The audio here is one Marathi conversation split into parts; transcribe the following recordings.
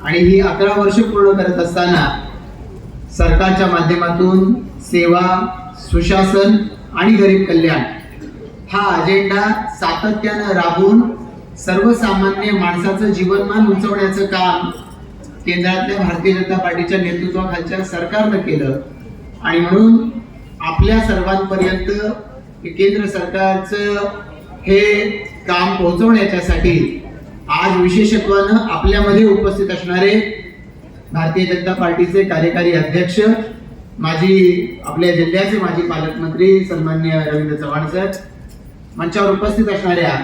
आणि ही 11 वर्ष पूर्ण करत असताना सरकारच्या माध्यमातून सेवा, सुशासन आणि गरीब कल्याण हा अजेंडा सातत्यानं राबवून सर्वसामान्य माणसाचं जीवनमान उंचवण्याचं काम केंद्रातल्या भारतीय जनता पार्टीच्या नेतृत्वाखालच्या सरकारनं केलं. आणि म्हणून आपल्या सर्वांपर्यंत केंद्र सरकारचं हे काम पोहोचवण्याच्यासाठी आज विशेषत्वानं आपल्यामध्ये उपस्थित असणारे भारतीय जनता पार्टीचे कार्यकारी अध्यक्ष, आपल्या जिल्ह्याचे माजी पालकमंत्री सन्माननीय रवींद्र चव्हाण साहेब, मंचावर उपस्थित असणाऱ्या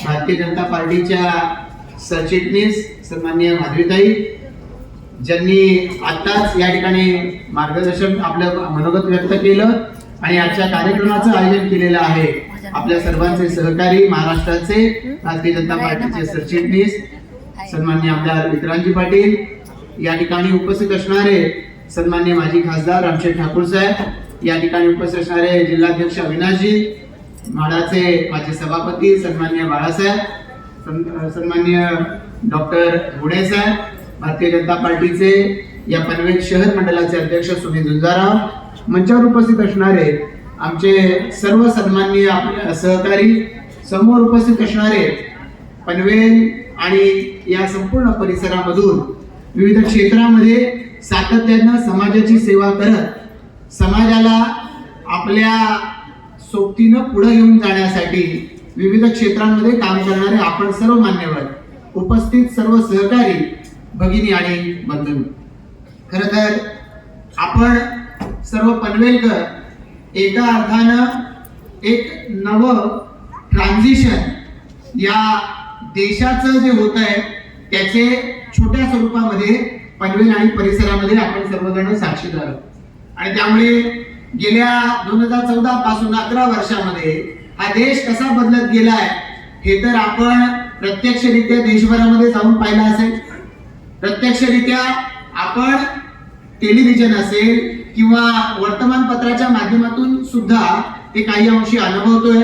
भारतीय जनता पार्टीच्या सरचिटणीस सन्माननीय माधवीताई, ज्यांनी आताच या ठिकाणी मार्गदर्शन आपलं मनोगत व्यक्त केलं आणि आजच्या कार्यक्रमाचं आयोजन केलेलं आहे, आपल्या सर्वांचे सहकारी महाराष्ट्राचे भारतीय जनता पार्टीचे सरचिटणीस सन्माननीय आमदार विक्रांतजी पाटील, या ठिकाणी उपस्थित असणारे सन्माननीय माजी खासदार रामशेठ ठाकूर साहेब, या ठिकाणी उपस्थित असणारे जिल्हाध्यक्ष अविनाशजी, माडाचे माजी सभापती सन्माननीय बाळासाहेब, सन्माननीय डॉक्टर घोडे साहेब, भारतीय जनता पार्टीचे या पनवेल शहर मंडळाचे अध्यक्ष सुनील झुंजाराव, मंचावर उपस्थित असणारे आमचे सर्व सन्माननीय आपले सहकारी, समोर उपस्थित असणारे पनवेल आणि या संपूर्ण परिसरामधून विविध क्षेत्रामध्ये सातत्यानं समाजाची सेवा करत समाजाला आपल्या सोबतीनं पुढे घेऊन जाण्यासाठी विविध क्षेत्रांमध्ये काम करणारे आपण सर्व मान्यवर, उपस्थित सर्व सहकारी भगिनी आणि बंधू, खरं तर आपण सर्व पनवेलकर एका अर्थानं एक नवं ट्रान्झिशन या देशाचं जे होत आहे त्याचे छोट्या स्वरूपामध्ये पनवेल आणि परिसरामध्ये आपण सर्वजण साक्षीदार आहोत. आणि त्यामुळे गेल्या 2014 पासून 11 वर्षामध्ये हा देश कसा बदलत गेलाय हे तर आपण प्रत्यक्षरित्या देशभरामध्ये जाऊन पाहिलं असेल. प्रत्यक्षरित्या आपण टेलिव्हिजन असेल किंवा वर्तमानपत्राच्या माध्यमातून सुद्धा ते काही अंशी अनुभवतोय.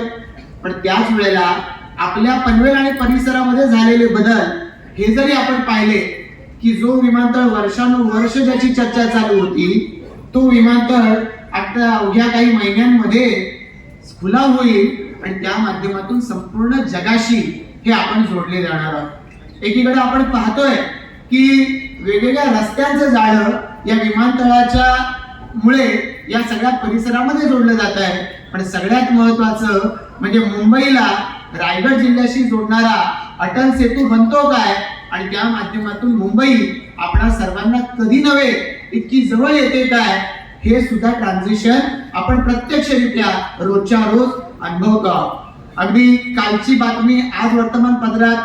पण त्याच वेळेला आपल्या पनवेल आणि परिसरामध्ये झालेले बदल हे जरी आपण पाहिले की जो विमानतळ वर्षानुवर्ष ज्याची चर्चा चालू होती तो विमानतळ आता अवघ्या काही महिन्यांमध्ये खुला होईल आणि त्या माध्यमातून संपूर्ण जगाशी हे आपण जोडले जाणार आहोत. एकीकडे आपण पाहतोय की वेगवेगळ्या रस्त्यांचं जाळं या विमानतळाच्या मुळे या सगळ्या परिसरामध्ये जोडलं जात आहे. पण सगळ्यात महत्वाचं म्हणजे मुंबईला रायगड जिल्ह्याशी जोडणारा अटल सेतू बनतो काय आणि त्या माध्यमातून मुंबई आपणा सर्वांना कधी नव्हे इतकी जवळ येते काय हे सुद्धा ट्रान्झिशन आपण प्रत्यक्षरित्या रोजच्या रोज अनुभवतो आहोत. अगदी कालची बातमी आज वर्तमानपत्रात